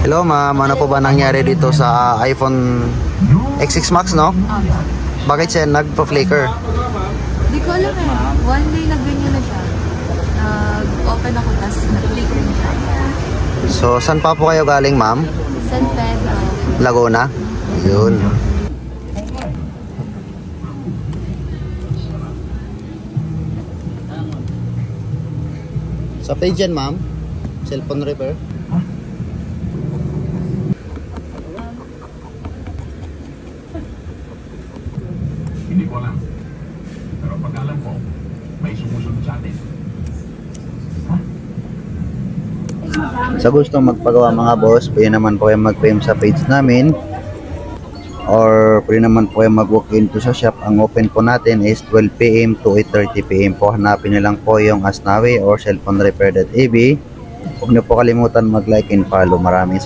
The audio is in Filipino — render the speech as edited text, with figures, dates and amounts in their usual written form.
Hello ma'am, ano po ba nangyari dito sa iPhone X6 Max, no? Bakit siya nagpa-flicker? Di ko alam eh. One day nag-ganyan na siya. Nag-open ako, tapos nag-flicker na siya. So, saan pa po kayo galing ma'am? San Pedro. Laguna? Yun. Sa page yan ma'am, cellphone repair. Hindi ko alam. Pero pag alam ko, may sumusunod sa atin. Sa gustong magpagawa mga boss, pwede naman po kayo mag-PM sa page namin or pwede naman po kayo mag-walk into sa shop. Ang open po natin is 12 PM to 8:30 PM po. Hanapin nyo lang po yung Asnawi or cellphonerepair.ab. Huwag niyo po kalimutan mag-like and follow. Maraming